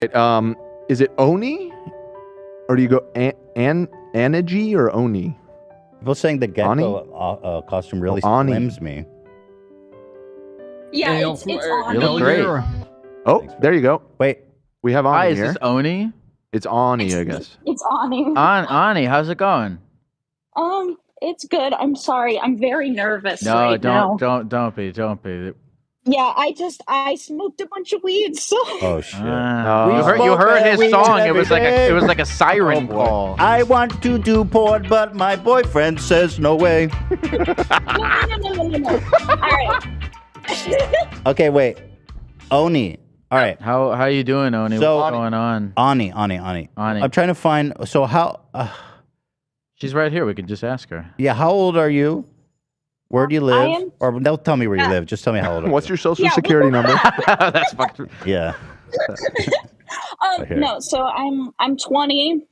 Is it Oni? Or do you go Anaji or Oni? People saying the Gecko costume really slims me. Yeah, it's Oni. You look great. Oh, there you go. Wait. We have Ani Hi, is here. this Oni? It's Ani, I guess. It's Ani. Ani, how's it going? It's good. I'm sorry. I'm very nervous No, right now. don't be. Yeah, I smoked a bunch of weed, so. Oh shit! You heard his song. It was like a siren call. I want to do porn, but my boyfriend says no way. No. All right. Okay, wait. Oni. All right. How you doing, Oni? So, what's going on? Ani. I'm trying to find. So how? She's right here. We could just ask her. Yeah. How old are you? Where do you live? Or don't tell me where you live. Just tell me how old. What's your social security number? That's fucked. Yeah. No. So I'm 20.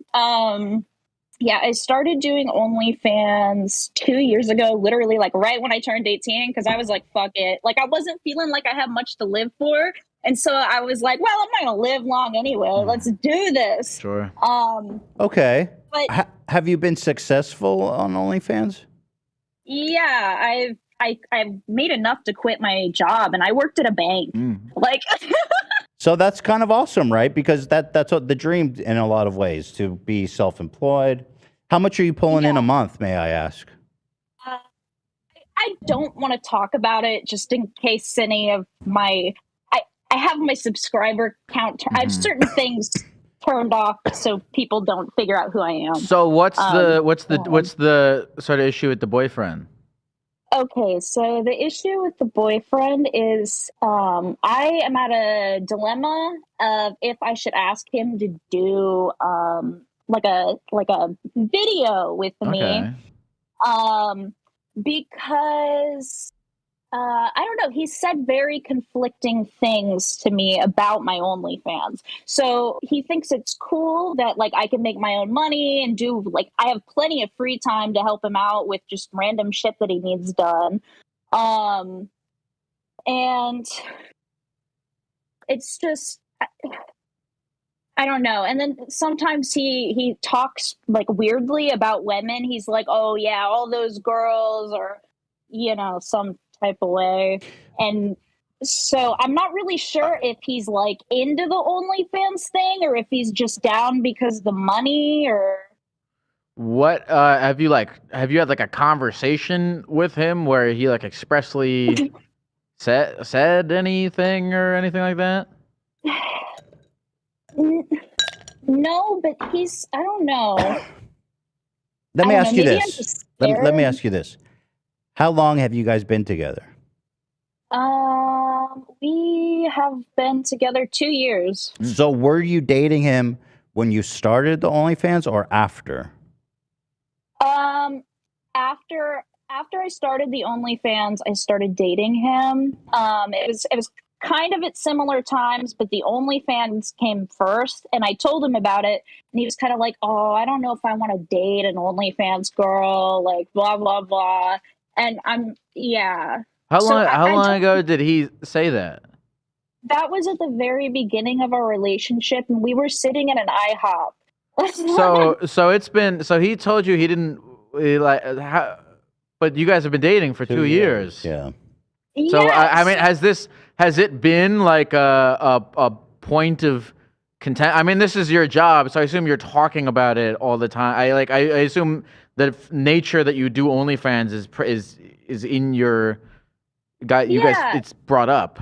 Yeah, I started doing OnlyFans 2 years ago, literally like right when I turned 18, because I was like, fuck it. Like I wasn't feeling like I had much to live for. And so I was like, well, I'm not going to live long anyway. Let's do this. Sure. Okay. But have you been successful on OnlyFans? Yeah, I've made enough to quit my job, and I worked at a bank. Like, so that's kind of awesome, right? Because that's what the dream in a lot of ways, to be self-employed. How much are you pulling in a month, may I ask? I don't want to talk about it, just in case any of my I have my subscriber count. I have certain things turned off so people don't figure out who I am. So what's the sort of issue with the boyfriend? Okay, so the issue with the boyfriend is I am at a dilemma of if I should ask him to do like a video with me. Because I don't know, he said very conflicting things to me about my OnlyFans. So he thinks it's cool that like I can make my own money and do like I have plenty of free time to help him out with just random shit that he needs done. And it's just I don't know. And then sometimes he talks like weirdly about women. He's like, "Oh yeah, all those girls," or you know, some type of way. And so I'm not really sure if he's like into the OnlyFans thing or if he's just down because of the money or what. Have you had like a conversation with him where he like expressly said anything or anything like that? No, but I don't know. Let me ask you this. Let me ask you this. How long have you guys been together? We have been together 2 years. So were you dating him when you started the OnlyFans or after? After I started the OnlyFans, I started dating him. It was kind of at similar times, but the OnlyFans came first, and I told him about it, and he was kind of like, "Oh, I don't know if I want to date an OnlyFans girl," like blah blah blah. And How long ago did he say that? That was at the very beginning of our relationship, and we were sitting at an IHOP. So it's been. So he told you he didn't but you guys have been dating for 2 years. Yeah. So I mean, has it been like a point of content? I mean, this is your job, so I assume you're talking about it all the time. I assume the nature that you do OnlyFans is in your guy. You guys, it's brought up.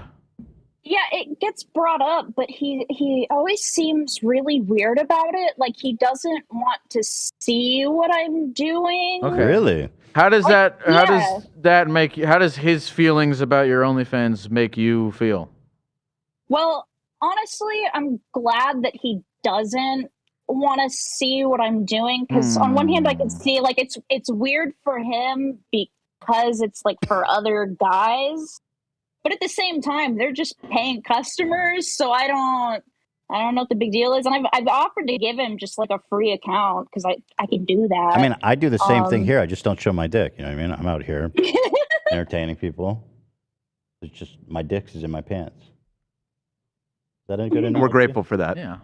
Yeah, it gets brought up, but he always seems really weird about it. Like he doesn't want to see what I'm doing. Okay. Really? How does that make you? How does his feelings about your OnlyFans make you feel? Well, honestly, I'm glad that he doesn't want to see what I'm doing, because on one hand I can see like it's weird for him because it's like for other guys, but at the same time they're just paying customers, so I don't know what the big deal is. And I've offered to give him just like a free account because I can do that. I mean, I do the same thing here. I just don't show my dick. You know what I mean? I'm out here entertaining people. It's just my dick is in my pants. that a good analogy? We're grateful for that. Yeah.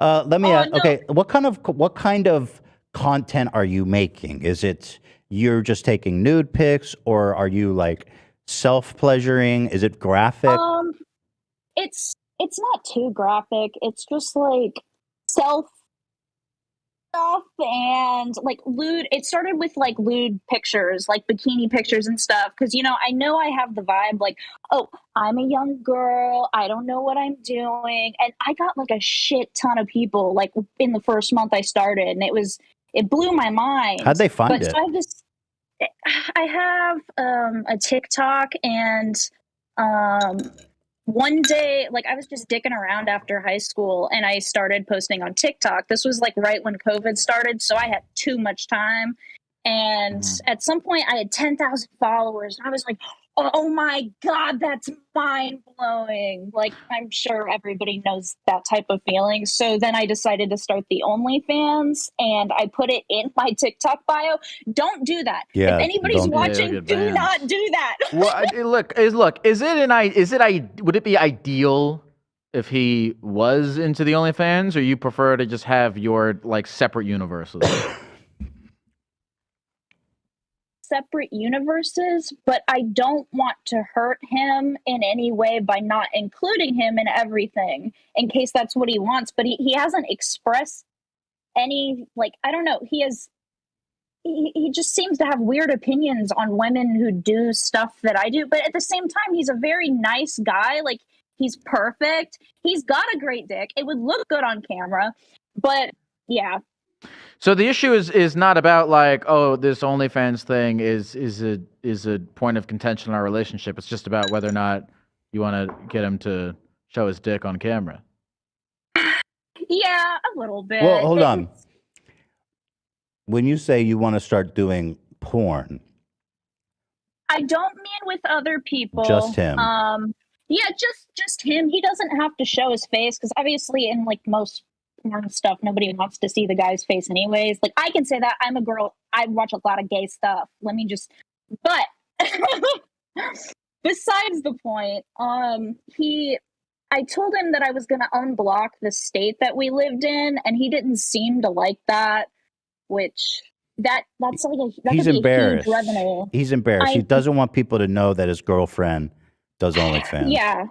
Let me ask. no. Okay, what kind of content are you making? Is it you're just taking nude pics, or are you like self-pleasuring? Is it graphic? It's not too graphic. It's just like self stuff and like lewd. It started with like lewd pictures, like bikini pictures and stuff. Because I know I have the vibe like, oh, I'm a young girl. I don't know what I'm doing, and I got like a shit ton of people like in the first month I started, and it blew my mind. How'd they find it? So I have a TikTok, and one day, like I was just dicking around after high school and I started posting on TikTok. This was like right when COVID started, so I had too much time. And at some point I had 10,000 followers. And I was like, oh my God, that's mind blowing. Like, I'm sure everybody knows that type of feeling. So then I decided to start the OnlyFans, and I put it in my TikTok bio. Don't do that. Yeah, if anybody's don't- watching, Yeah, do not do that. Well, would it be ideal if he was into the OnlyFans, or you prefer to just have your like separate universes? Separate universes, but I don't want to hurt him in any way by not including him in everything in case that's what he wants. But he hasn't expressed any, like, I don't know. He just seems to have weird opinions on women who do stuff that I do. But at the same time, he's a very nice guy. Like, he's perfect. He's got a great dick. It would look good on camera. But yeah. So the issue is not about like, oh, this OnlyFans thing is a point of contention in our relationship. It's just about whether or not you want to get him to show his dick on camera. Yeah, a little bit. Well, hold on. When you say you want to start doing porn, I don't mean with other people. Just him. Yeah, just him. He doesn't have to show his face because obviously in like most porn stuff, nobody wants to see the guy's face anyways. Like, I can say that I'm a girl. I watch a lot of gay stuff. But besides the point, I told him that I was going to unblock the state that we lived in, and he didn't seem to like that, which that's like he's embarrassed. A huge revenue. He's embarrassed. He doesn't want people to know that his girlfriend does OnlyFans. Yeah.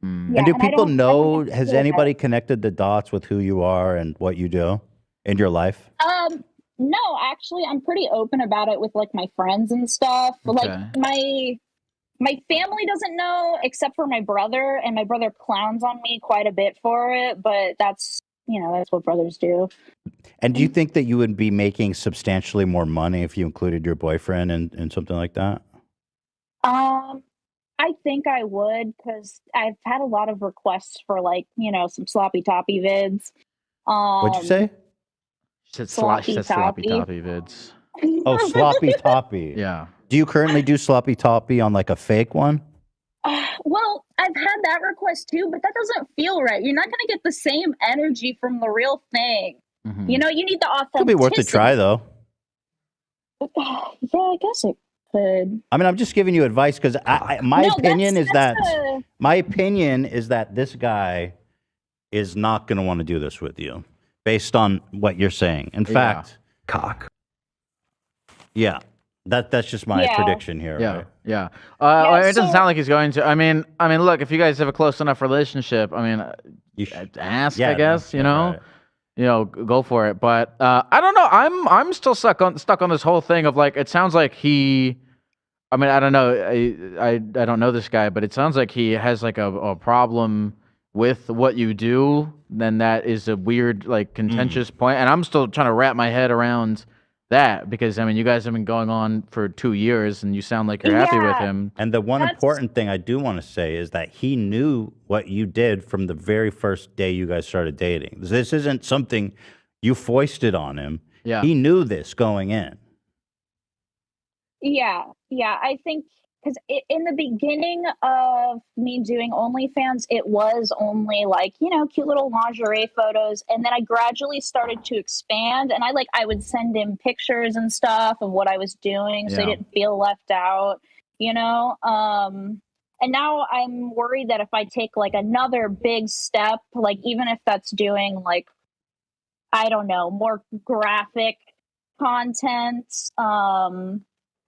And Yeah, do and I people don't- know? I don't Has feel anybody connected the dots with who you are and what you do in your life? No, actually, I'm pretty open about it with like my friends and stuff. Like my family doesn't know except for my brother, and my brother clowns on me quite a bit for it, but that's what brothers do. And do you think that you would be making substantially more money if you included your boyfriend in something like that? I think I would, because I've had a lot of requests for like, some sloppy toppy vids. What'd you say? She said Sloppy sloppy toppy. toppy vids. Oh, sloppy toppy. Yeah. Do you currently do sloppy toppy on like a fake one? Well, I've had that request too, but that doesn't feel right. You're not going to get the same energy from the real thing. Mhm. You need the authenticity. Could be worth a try though. Yeah, I guess it could. I mean, I'm just giving you advice because my No, opinion is that that's my opinion is that this guy is not going to want to do this with you, based on what you're saying. In fact, Cock. yeah, that's just my prediction here. Yeah, Right? yeah. Yeah, it doesn't so- sound like he's going to. I mean, look, if you guys have a close enough relationship, I mean, You ask, yeah, I guess, right. go for it. But I don't know. I'm still stuck on this whole thing of like, it sounds like he. I mean, I don't know. I don't know this guy, but it sounds like he has like a problem with what you do. Then that is a weird, like, contentious point, and I'm still trying to wrap my head around that because I mean, you guys have been going on for 2 years, and you sound like you're happy with him. And the one important thing I do want to say is that he knew what you did from the very first day you guys started dating. This isn't something you foisted on him. Yeah. He knew this going in. Yeah, I think because in the beginning of me doing OnlyFans, it was only like, cute little lingerie photos. And then I gradually started to expand, and I would send him pictures and stuff of what I was doing so he Yeah. didn't feel left out, And now I'm worried that if I take like another big step, like even if that's doing like, I don't know, more graphic content,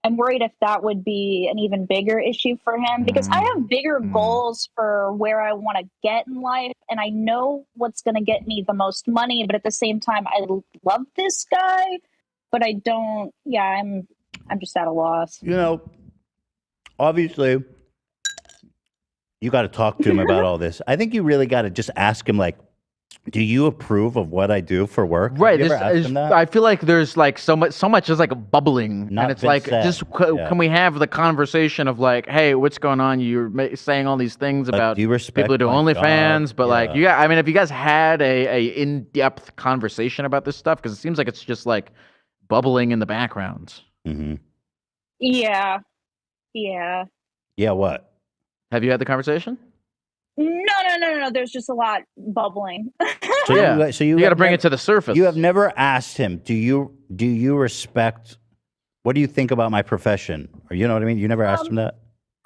I'm worried if that would be an even bigger issue for him, because I have bigger goals for where I want to get in life, and I know what's going to get me the most money, but at the same time I love this guy, but I don't. Yeah, I'm just at a loss. You know, obviously you got to talk to him about all this. I think you really got to just ask him, like, do you approve of what I do for work? Right. Have you ever asked him that? I feel like there's like so much is like bubbling, Not and it's been like, said. just Yeah. can we have the conversation of like, hey, what's going on? You're saying all these things Like, about do you respect people who do my OnlyFans, job? but like, Yeah. you got, I mean, if you guys had a in-depth conversation about this stuff, because it seems like it's just like bubbling in the background. Mm-hmm. Yeah. Yeah, what? Have you had the conversation? No. There's just a lot bubbling. So Yeah. You got to have bring nev- it to the surface. You have never asked him, do you respect, what do you think about my profession? Or you know what I mean? You never asked him that?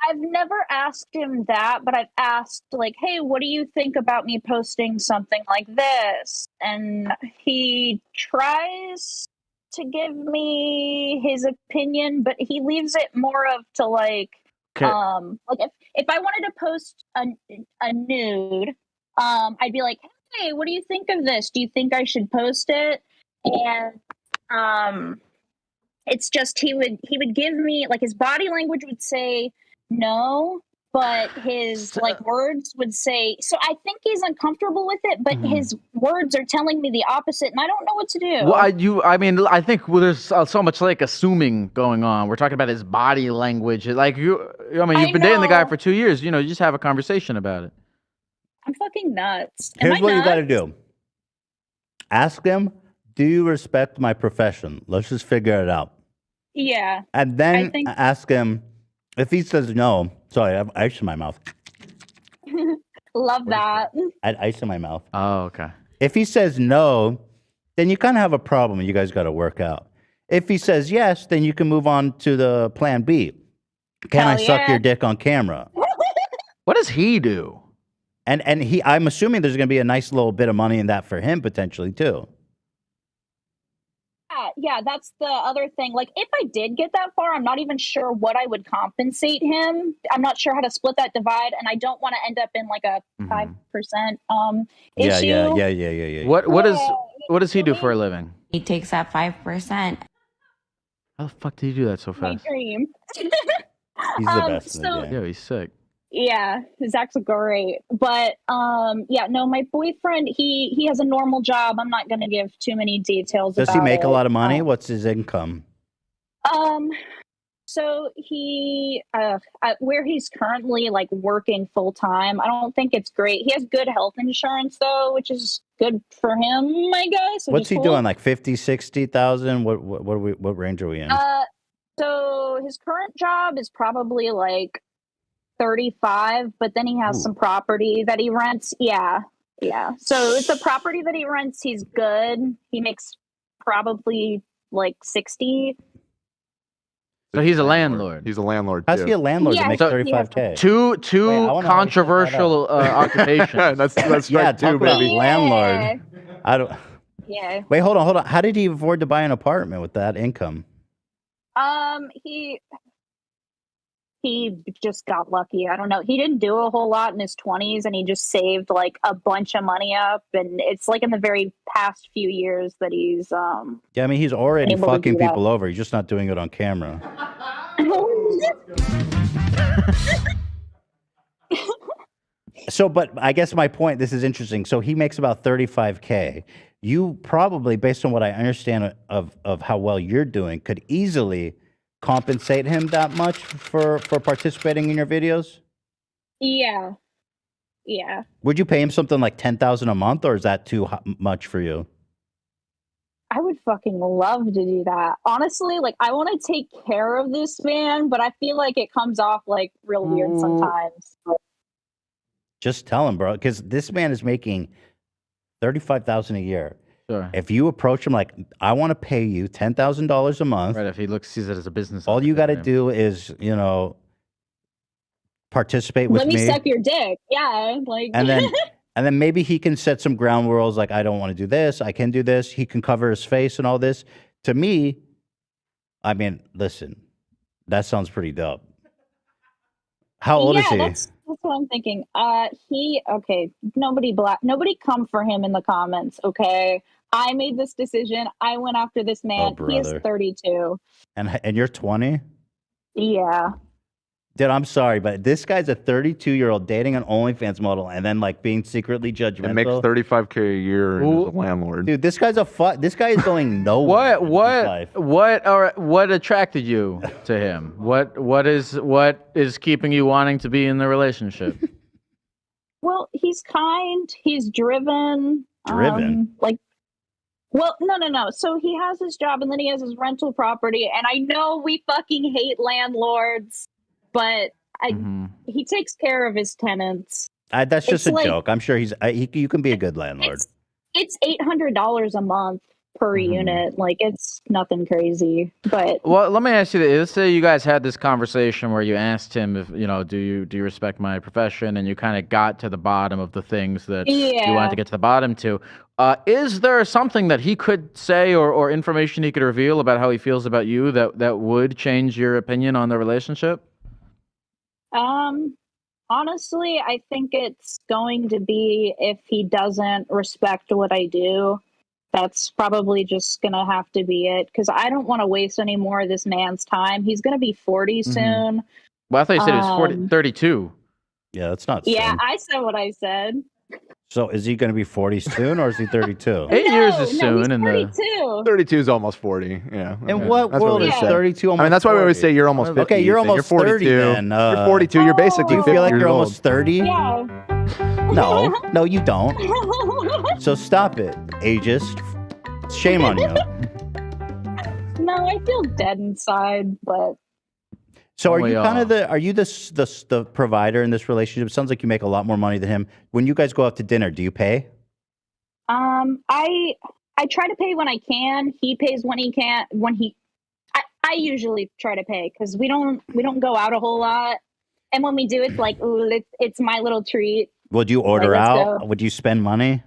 I've never asked him that, but I've asked, like, hey, what do you think about me posting something like this? And he tries to give me his opinion, but he leaves it more of to like, Okay. like if I wanted to post a nude, I'd be like, hey, what do you think of this? Do you think I should post it? And it's just he would give me, like, his body language would say no, but his like words would say, so I think he's uncomfortable with it, but his words are telling me the opposite, and I don't know what to do. Well, I mean, I think there's so much like assuming going on. We're talking about his body language. Like I mean, you've been dating the guy know. for 2 years. You know, you just have a conversation about it. I'm fucking nuts. Am Here's I what you nuts? got to do. Ask him, do you respect my profession? Let's just figure it out. Yeah. And then I think- ask him, if he says no, sorry, I have ice in my mouth. Love that. I had ice in my mouth. Oh, okay. If he says no, then you kind of have a problem you guys got to work out. If he says yes, then you can move on to the plan B. Can I Hell suck yeah. your dick on camera? What does he do? And I'm assuming there's going to be a nice little bit of money in that for him potentially too. Yeah, that's the other thing. Like, if I did get that far, I'm not even sure what I would compensate him. I'm not sure how to split that divide, and I don't want to end up in like a 5% issue. Yeah. What does he do for a living? He takes that 5%. How the fuck did he do that so My fast? dream. He's the best in the so- game. Yeah, he's sick. Yeah, Zach's great. But yeah, no, my boyfriend, he has a normal job. I'm not gonna give too many details Does about he make it. a lot of money? What's his income? So he where he's currently like working full time, I don't think it's great. He has good health insurance though, which is good for him, I guess. What's he doing? Like 50, 60,000? What range are we in? So his current job is probably like 35, but then he has some property that he rents. Yeah. So it's a property that he rents. He's good. He makes probably like 60. So he's a landlord. He's a landlord How's too. he a landlord Yeah, that makes so- 35K? Two Wait, I wanna know how to set that controversial occupations. that's Yeah, right talk too, about baby. landlord. I don't. Yeah. Wait, hold on. How did he afford to buy an apartment with that income? He just got lucky. I don't know. He didn't do a whole lot in his 20s, and he just saved like a bunch of money up. And it's like in the very past few years that he's Yeah, I mean, he's already able to fucking do that. people over. He's just not doing it on camera. So, but I guess my point, this is interesting. So he makes about 35K. You probably, based on what I understand of how well you're doing, could easily compensate him that much for participating in your videos? Yeah. Would you pay him something like 10,000 a month, or is that too much for you? I would fucking love to do that. Honestly, like, I want to take care of this man, but I feel like it comes off like real weird sometimes. Just tell him, bro, because this man is making 35,000 a year. Sure. If you approach him like, I want to pay you $10,000 a month, Right, if he sees it as a business. all you got to opportunity. do is, participate with Let me suck your dick. Yeah, like. and then maybe he can set some ground rules like I don't want to do this, I can do this. He can cover his face and all this. To me, I mean, listen, that sounds pretty dope. How old is he? That's what I'm thinking. Nobody come for him in the comments, okay? I made this decision. I went after this man. He is 32. And you're 20? Yeah. Dude, I'm sorry, but this guy's a 32-year-old dating an OnlyFans model and then like being secretly judgmental. And makes $35K a year and is a landlord. Dude, this guy is going nowhere. What attracted you to him? What is keeping you wanting to be in the relationship? Well, he's kind. He's driven. No. So he has his job and then he has his rental property. And I know we fucking hate landlords, but he takes care of his tenants. That's just a joke. I'm sure you can be a good landlord. It's $800 a month per unit. Like, it's nothing crazy. But well, let me ask you this. Let's say you guys had this conversation where you asked him if, do you respect my profession, and you kind of got to the bottom of the things that you wanted to get to the bottom to. Is there something that he could say or information he could reveal about how he feels about you that would change your opinion on the relationship? Honestly, I think it's going to be if he doesn't respect what I do. That's probably just going to have to be it, because I don't want to waste any more of this man's time. He's going to be 40 soon. Well, I thought you said he was 32. Yeah, that's not Yeah, soon. I said what I said. So is he going to be 40 soon, or is he 32? 8 years is soon. He's 32. 32 is almost 40. Yeah. In what world is 32 almost 40? That's why we always say you're almost 50. Okay, you're almost 42. 30 then. You're 42. You're basically 50 you feel like years you're old. almost 30? Yeah. No, you don't. So stop it, ageist. Shame on you. No, I feel dead inside, but. So are you kind of the provider in this relationship? It sounds like you make a lot more money than him. When you guys go out to dinner, do you pay? I try to pay when I can. He pays when he can. I usually try to pay because we don't go out a whole lot, and when we do, it's like, ooh, it's my little treat. Would you order out? Would you spend money?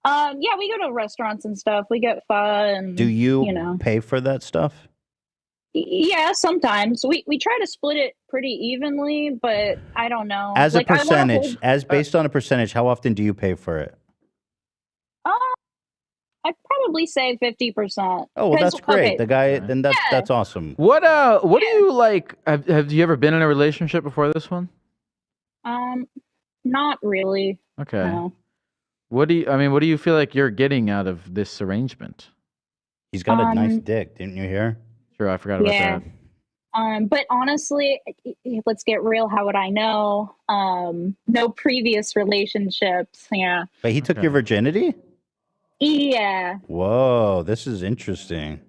Yeah, we go to restaurants and stuff. We get fun. Do you pay for that stuff? Yeah, sometimes we try to split it pretty evenly, but I don't know. As a percentage, based on a percentage, how often do you pay for it? I'd probably say 50%. Oh, well, that's great. The guy, then that's awesome. What do you like? Have you ever been in a relationship before this one? Not really. Okay. No. What do you feel like you're getting out of this arrangement? He's got a nice dick, didn't you hear? Sure, I forgot about that. But honestly, let's get real. How would I know? No previous relationships. Yeah. But he took your virginity? Yeah. Whoa, this is interesting.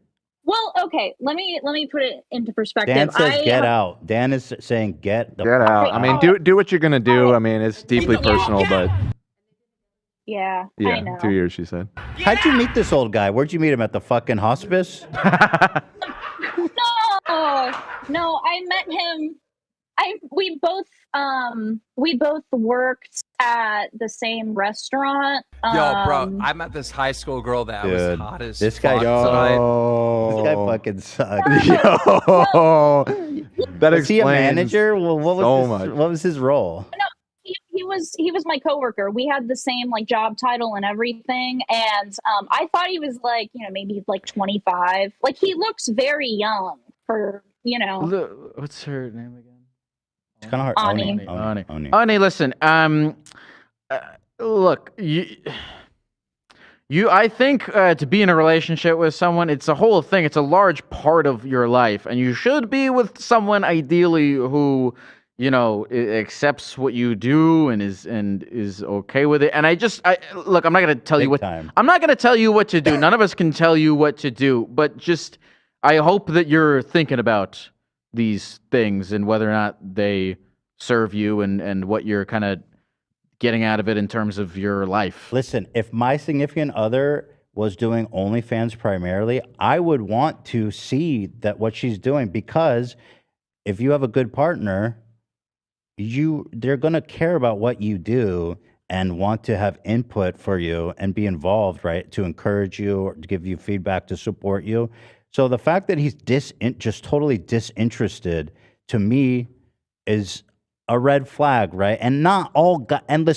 Well, okay. Let me put it into perspective. Dan says get out. Dan is saying get out. I mean, do what you're gonna do. I mean, it's deeply personal, but yeah, I know. 2 years, she said. How'd you meet this old guy? Where'd you meet him, at the fucking hospice? No, I met him. We both worked at the same restaurant. Yo, bro, I met this high school girl that was hot as this guy, fuck this guy fucking sucks. Yo, that was he a explains manager? Well, what was his role? No, he was my coworker. We had the same like job title and everything, and I thought he was like maybe like 25. Like he looks very young for What's her name again? It's kind of hard. Ani, listen. Look, I think to be in a relationship with someone, it's a whole thing. It's a large part of your life, and you should be with someone ideally who, accepts what you do and is okay with it. And look, I'm not gonna tell you what. I'm not gonna tell you what to do. None of us can tell you what to do. But just, I hope that you're thinking about these things and whether or not they serve you and what you're kind of getting out of it in terms of your life. Listen, if my significant other was doing OnlyFans primarily, I would want to see that what she's doing, because if you have a good partner, they're gonna care about what you do and want to have input for you and be involved, right? To encourage you or to give you feedback to support you. So the fact that he's just totally disinterested to me is a red flag, right? And not all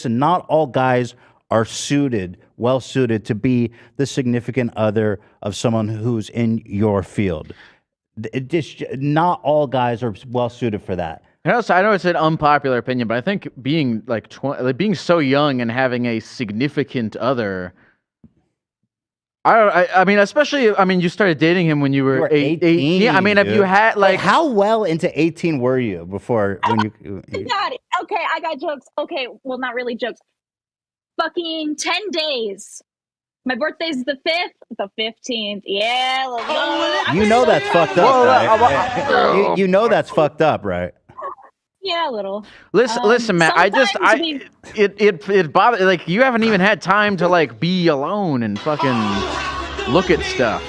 not all guys are well suited to be the significant other of someone who's in your field. Not all guys are well suited for that. I know it's an unpopular opinion, but I think being being so young and having a significant other. I mean, especially, you started dating him when you were 18. Yeah, I mean, dude. if you had how well into 18 were you before when you? Got it. Okay, I got jokes. Okay, well, not really jokes. Fucking 10 days. My birthday's the 5th, the 15th. Yeah. You know that's fucked up, right? You know that's fucked up, right? Yeah, a little. Listen, Matt. It bothers. Like, you haven't even had time to be alone and fucking look at stuff.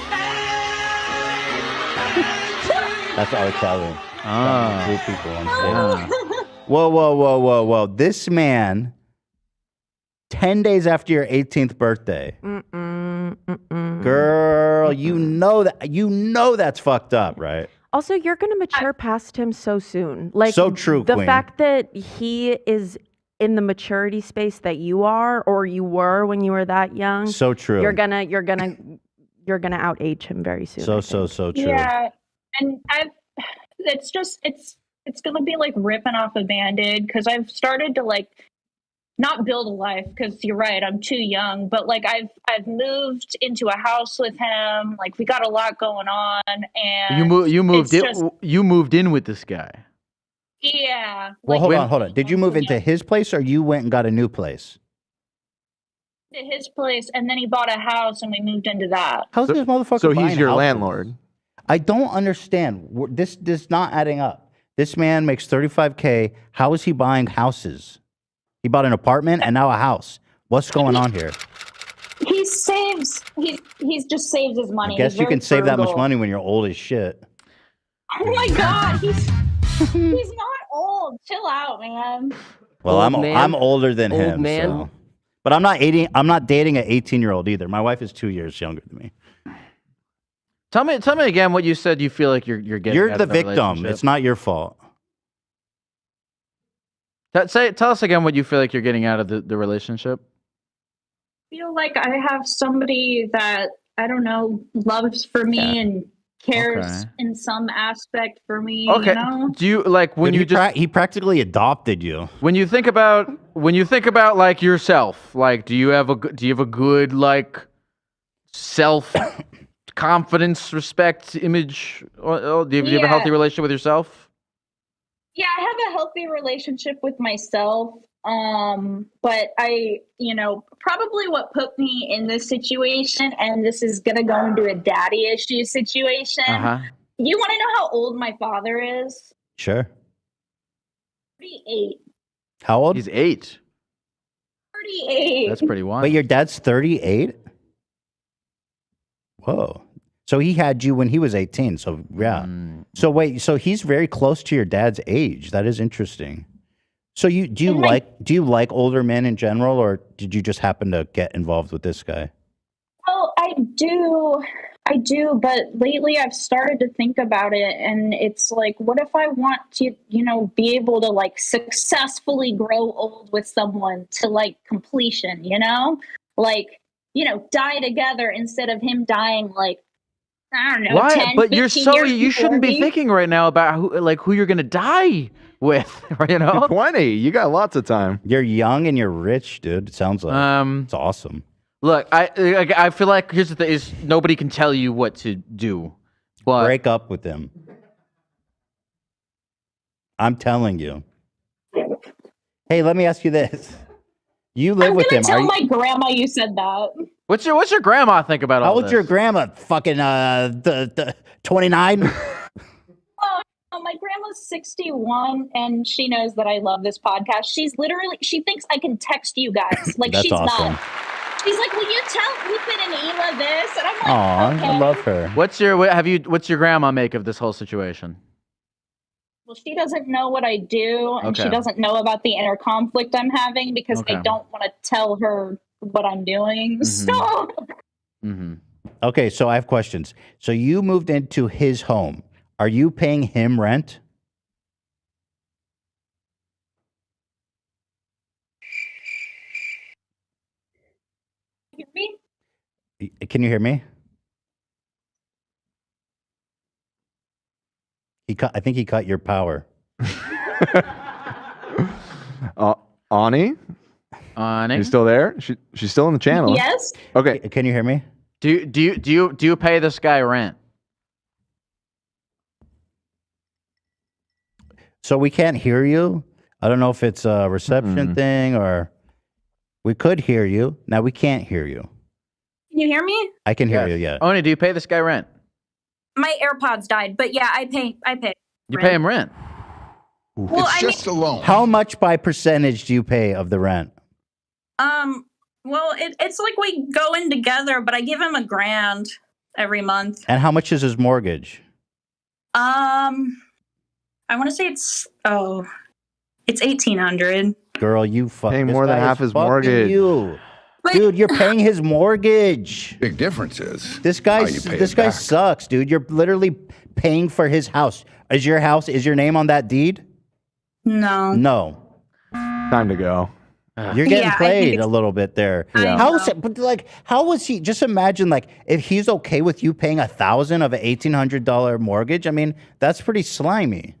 That's R. Kelly. Blue people on stage. Whoa! This man, 10 days after your 18th birthday, girl, you know that's fucked up, right? Also, you're going to mature past him so soon. Like, so true, the Queen. fact that he is in the maturity space that you are, or you were when you were that young. So true. You're gonna outage him very soon. So true. Yeah, and it's gonna be like ripping off a Band-Aid because I've started to not build a life, because you're right, I'm too young, but I've moved into a house with him. We got a lot going on, and you moved in with this guy. Yeah. Well, hold on. Did you move into his place, or you went and got a new place? To his place, and then he bought a house, and we moved into that. How's this motherfucker? So buying he's your houses? landlord. I don't understand. This is not adding up. This man makes $35K. How is he buying houses? He bought an apartment and now a house. What's going on here? He saves. He's just saves his money. I guess He's you can very save that much frugal. money when you're old as shit. Oh my god, he's not old. Chill out, man. Well, I'm older than Old him, man. so. But I'm not dating an 18-year-old either. My wife is 2 years younger than me. Tell me again what you said. You feel like you're getting. You're out the of victim. relationship. It's not your fault. Tell us again what you feel like you're getting out of the relationship. I feel like I have somebody that, I don't know, loves for me and cares in some aspect for me. Okay. You know? Do you when Dude, he practically adopted you. When you think about yourself, do you have a good self confidence, respect, image, or do you have a healthy relationship with yourself? Yeah, I have a healthy relationship with myself. But probably what put me in this situation, and this is going to go into a daddy issue situation. You want to know how old my father is? Sure. 38. How old? He's 8. 38. That's pretty wild. But your dad's 38? Whoa. So he had you when he was 18. So yeah. So wait, so he's very close to your dad's age. That is interesting. So do you like older men in general, or did you just happen to get involved with this guy? Well, I do, but lately I've started to think about it, and it's what if I want to, be able to successfully grow old with someone to completion, die together instead of him dying I don't know. Why? 10, but you're 15 years you shouldn't be before me. thinking right now about who you're gonna die with. You're 20. You got lots of time. You're young and you're rich, dude. It sounds like it's awesome. Look, I feel like here's the thing: is nobody can tell you what to do. But break up with him. I'm telling you. Hey, let me ask you this: you live with him? Tell my grandma you said that. What's your grandma think about all How this? old's your grandma? Fucking 29. Oh, my grandma's 61, and she knows that I love this podcast. She thinks I can text you guys. That's she's awesome. not. She's like, will you tell Ethan and Hila this? And I'm like, Aw, okay. I love her. What's your grandma make of this whole situation? Well, she doesn't know what I do, and she Okay. doesn't know about the inner conflict I'm having because I Okay. don't want to tell her what I'm doing. So, Okay, so I have questions. So you moved into his home. Are you paying him rent? hear me? Can you hear me? I think he cut your power. Ani? Ani? You still there? She's still in the channel. Yes. Okay. Can you hear me? Do you pay this guy rent? So we can't hear you. I don't know if it's a reception thing or we could hear you. Now we can't hear you. Can you hear me? I can hear you, yeah. Oni, do you pay this guy rent? My AirPods died, but yeah, I pay. You pay him rent? Well, I mean, a loan. How much by percentage do you pay of the rent? well, it's like we go in together, but I give him $1,000 every month. And how much is his mortgage? I want to say it's 1,800. Girl, you paying more than half his mortgage. You. Dude, you're paying his mortgage. Big difference is This guy sucks, dude. You're literally paying for his house. Is your name on that deed? No. No. Time to go. You're getting played a little bit there. Yeah. How is it? But like, how was he? Just imagine, like, if he's okay with you paying $1,000 of an $1,800 mortgage. I mean, that's pretty slimy.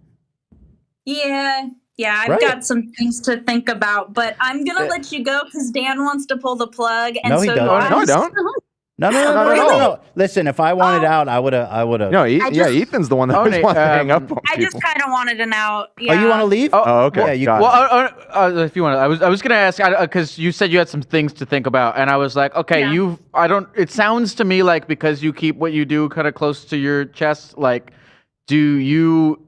Yeah, I've Right. got some things to think about, but I'm gonna let you go because Dan wants to pull the plug. And No, he doesn't. No, I don't. No. Listen, if I wanted out, I would have. No, Ethan's the one that always wants to hang up on I people. just kind of wanted an out. Oh, you want to leave? Oh, okay. Yeah, you got Well, if you want, I was gonna ask because you said you had some things to think about, and I was like, okay, It sounds to me like because you keep what you do kind of close to your chest. Like, do you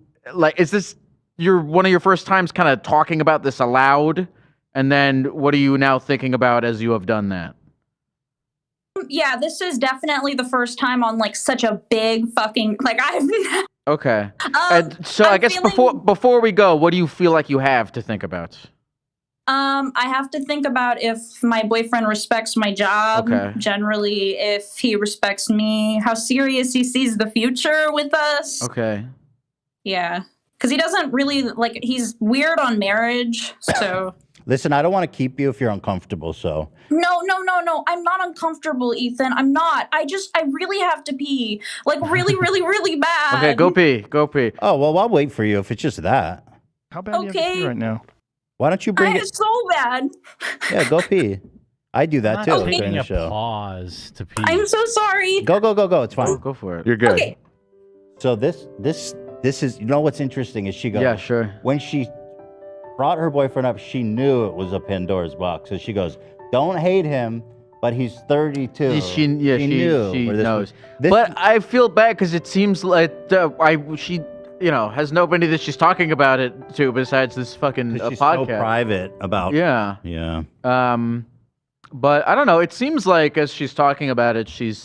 Is this one of your first times kind of talking about this aloud, and then what are you now thinking about as you have done that? Yeah, this is definitely the first time on like such a big fucking I've. Okay. And so I guess before we go, what do you feel like you have to think about? I have to think about if my boyfriend respects my job. Okay. Generally, if he respects me, how serious he sees the future with us. Okay. Yeah, because he doesn't really he's weird on marriage. So. Listen, I don't want to keep you if you're uncomfortable. So. No. I'm not uncomfortable, Ethan. I'm not. I really have to pee. Really, really, really bad. Okay, go pee. Oh, well, I'll wait for you if it's just that. How bad do you have to pee right now? Why don't you bring it? It's so bad. Yeah, go pee. I do that too during Taking the a show. pause to pee. I'm so sorry. Go. It's fine. Go for it. You're good. Okay. So this is, you know what's interesting is she goes, Yeah, sure. When she brought her boyfriend up, she knew it was a Pandora's box. So she goes, don't hate him, but he's 32. She knew she where this knows. was- But I feel bad because it seems like she has nobody that she's talking about it to besides this fucking she's podcast. so private about. Yeah. Yeah. But I don't know. It seems like as she's talking about it, she's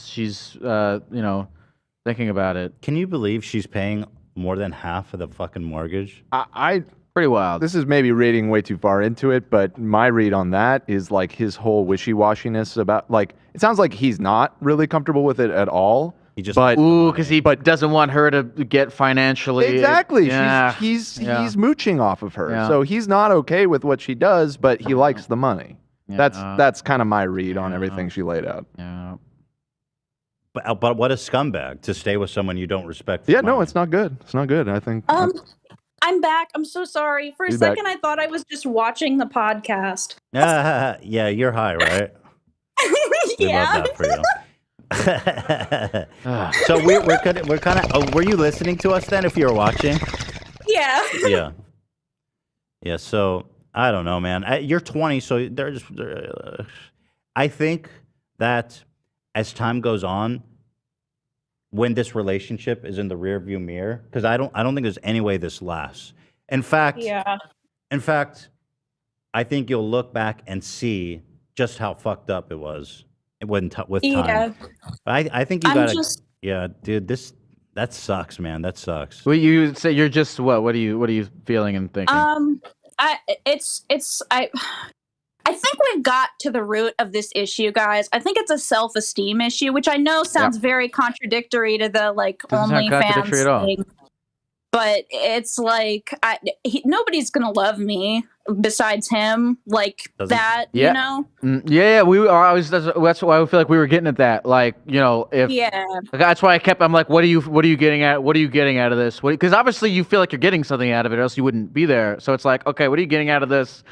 thinking about it. Can you believe she's paying more than half of the fucking mortgage? I Pretty wild. This is maybe reading way too far into it, but my read on that is like his whole wishy-washiness about it sounds like he's not really comfortable with it at all. He just because he doesn't want her to get financially. Exactly. Yeah. He's mooching off of her. Yeah. So he's not okay with what she does, but he likes the money. Yeah. That's kind of my read on everything she laid out. Yeah. But what a scumbag to stay with someone you don't respect. Yeah, no, it's not good. It's not good. I think. I'm back. I'm so sorry. For a He's back. second, I thought I was just watching the podcast. Yeah, you're high, right? We love that for you. So we're kind of. Oh, were you listening to us then? If you were watching. Yeah. Yeah. So I don't know, man. You're 20, so I think that as time goes on, when this relationship is in the rearview mirror, because I don't think there's any way this lasts. In fact, I think you'll look back and see just how fucked up it was with time. I think you gotta. Yeah, dude, That sucks, man. That sucks. Well, you say you're just what? What are you feeling and thinking? I think we've got to the root of this issue, guys. I think it's a self-esteem issue, which I know sounds very contradictory to the Doesn't sound contradictory at OnlyFans all. thing. But it's like nobody's gonna love me besides him, like that. Yeah. You know? Yeah. That's why I feel like we were getting at that. Like, you know, if that's why I'm like, what are you getting at? What are you getting out of this? Because obviously you feel like you're getting something out of it, or else you wouldn't be there. So it's like, okay, what are you getting out of this?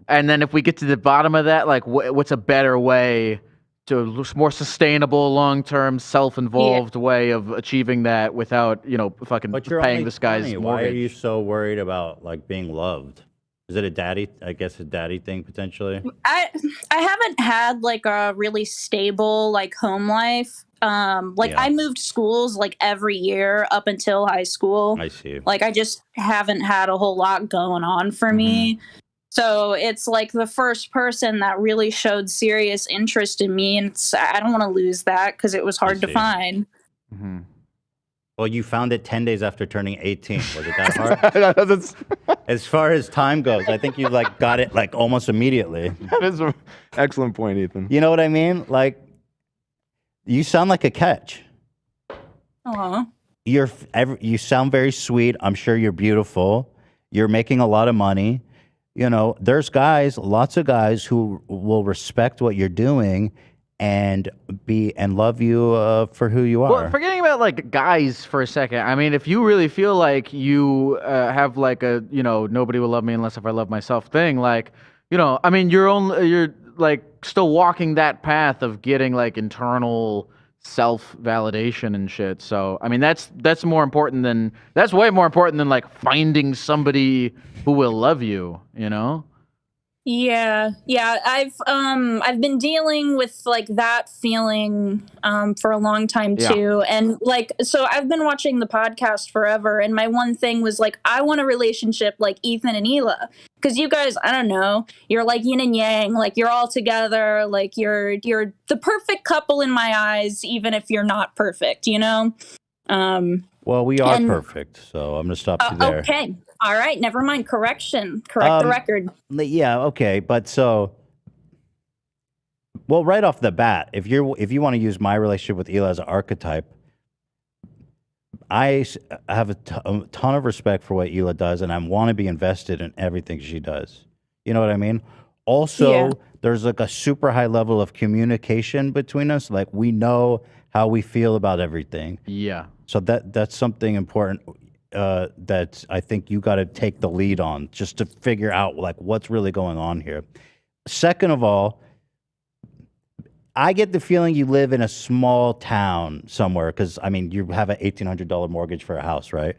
And then if we get to the bottom of that, like, what's a better way to more sustainable, long-term, self-involved way of achieving that without, you know, fucking paying this guy's mortgage? Why are you so worried about like being loved? Is it a daddy thing potentially? I haven't had like a really stable like home life. I moved schools like every year up until high school. I see. Like I just haven't had a whole lot going on for me. So it's like the first person that really showed serious interest in me, and I don't want to lose that because it was hard to find. Well, you found it 10 days after turning 18. Was it that hard? As far as time goes, I think you like got it like almost immediately. That is an excellent point, Ethan. You know what I mean? Like, you sound like a catch. You sound very sweet. I'm sure you're beautiful. You're making a lot of money. You know, there's lots of guys who will respect what you're doing and love you for who you are. Well, forgetting about like guys for a second. I mean, if you really feel like you have like a, you know, nobody will love me unless if I love myself thing, like, you know, I mean, you're like still walking that path of getting like internal self-validation and shit. So, I mean, that's way more important than like finding somebody who will love you, you know? Yeah. I've been dealing with like that feeling for a long time too. And like, so I've been watching the podcast forever, and my one thing was like, I want a relationship like Ethan and Hila, because you guys, I don't know, you're like yin and yang, like you're all together, like you're the perfect couple in my eyes, even if you're not perfect, you know? Well, we are perfect, so I'm gonna stop you there. Okay. All right, never mind. Correct the record. Yeah, okay, but right off the bat, if you want to use my relationship with Hila as an archetype, I have a ton of respect for what Hila does, and I want to be invested in everything she does. You know what I mean? Also, there's like a super high level of communication between us. Like we know how we feel about everything. Yeah. So that's something important. That I think you got to take the lead on, just to figure out like what's really going on here. Second of all, I get the feeling you live in a small town somewhere, because I mean you have an $1,800 mortgage for a house, right?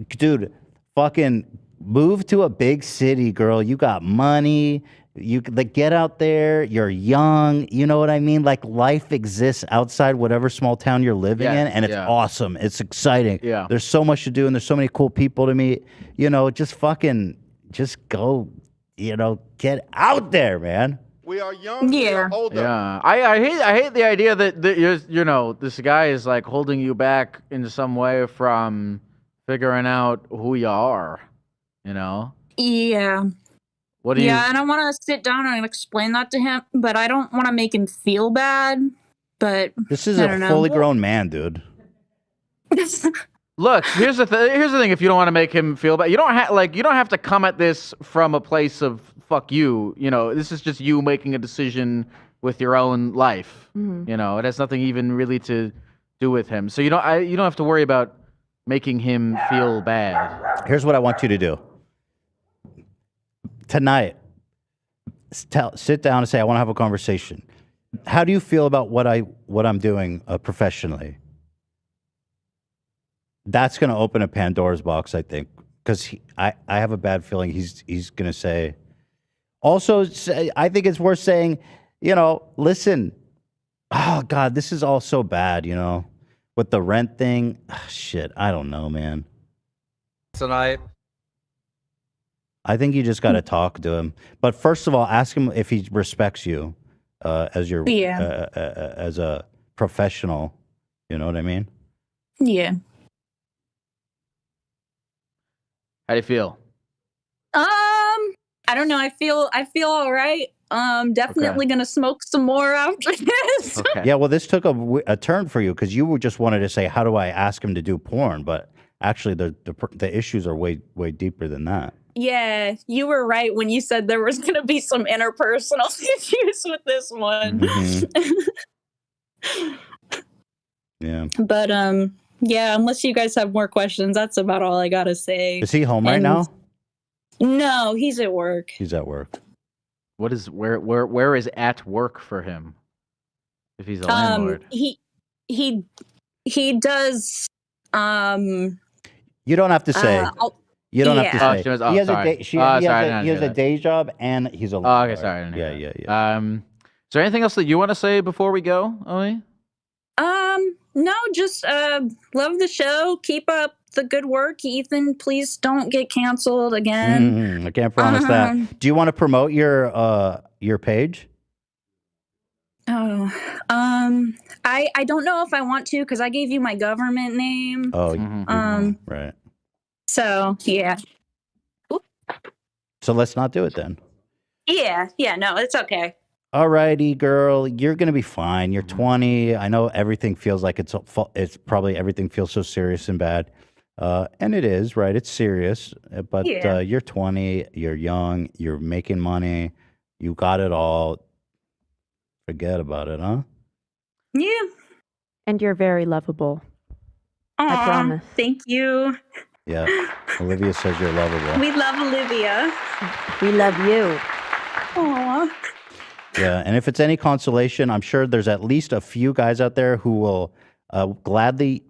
Dude, fucking move to a big city, girl. You got money. You like get out there. You're young. You know what I mean? Like life exists outside whatever small town you're living in, and it's awesome. It's exciting. Yeah. There's so much to do, and there's so many cool people to meet. You know, just go. You know, get out there, man. We are young. We are older. Yeah. I hate the idea that you know, this guy is like holding you back in some way from figuring out who you are. You know. Yeah. And I want to sit down and explain that to him, but I don't want to make him feel bad. But this is a fully grown man, dude. Look, here's the thing. If you don't want to make him feel bad, you don't have to come at this from a place of fuck you. You know, this is just you making a decision with your own life. You know, it has nothing even really to do with him. So you don't have to worry about making him feel bad. Here's what I want you to do. Tonight, sit down and say, I want to have a conversation. How do you feel about what I'm doing professionally? That's going to open a Pandora's box, I think, because I have a bad feeling he's going to say. Also, I think it's worth saying, you know, listen, oh God, this is all so bad, you know, with the rent thing. Shit, I don't know, man. Tonight. I think you just got to talk to him. But first of all, ask him if he respects you as your as a professional. You know what I mean? Yeah. How do you feel? I don't know. I feel all right. Definitely gonna smoke some more after this. Okay. Yeah, well, this took a turn for you because you just wanted to say, "How do I ask him to do porn?" But actually, the issues are way deeper than that. Yeah, you were right when you said there was gonna be some interpersonal issues with this one. Yeah. But yeah, unless you guys have more questions, that's about all I gotta say. Is he home right now? No, he's at work. He's at work. What is where is at work for him? If he's a landlord, He does. You don't have to say. You don't have to say. Oh, he has sorry. a day. He has a day job and he's a. Oh, okay, sorry. I didn't hear that. Is there anything else that you want to say before we go, Omi? No, just love the show. Keep up the good work, Ethan. Please don't get canceled again. I can't promise that. Do you want to promote your page? Oh, I don't know if I want to because I gave you my government name. Oh, right. So yeah. So let's not do it then. Yeah, no, it's okay. All righty, girl. You're gonna be fine. You're 20. I know everything feels like it's probably everything feels so serious and bad, and it is, right? It's serious, but you're 20. You're young. You're making money. You got it all. Forget about it, huh? Yeah. And you're very lovable. I promise. Thank you. Yeah. Olivia says you're lovable. We love Olivia. We love you. Aw. Yeah, and if it's any consolation, I'm sure there's at least a few guys out there who will gladly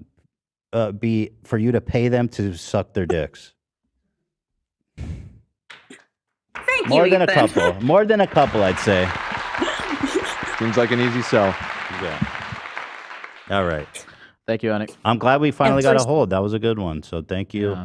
be for you to pay them to suck their dicks. Thank More you, than Ethan. a couple. More than a couple, I'd say. Seems like an easy sell. Yeah. All right. Thank you, Anik. I'm glad we finally got a hold. That was a good one. So thank you.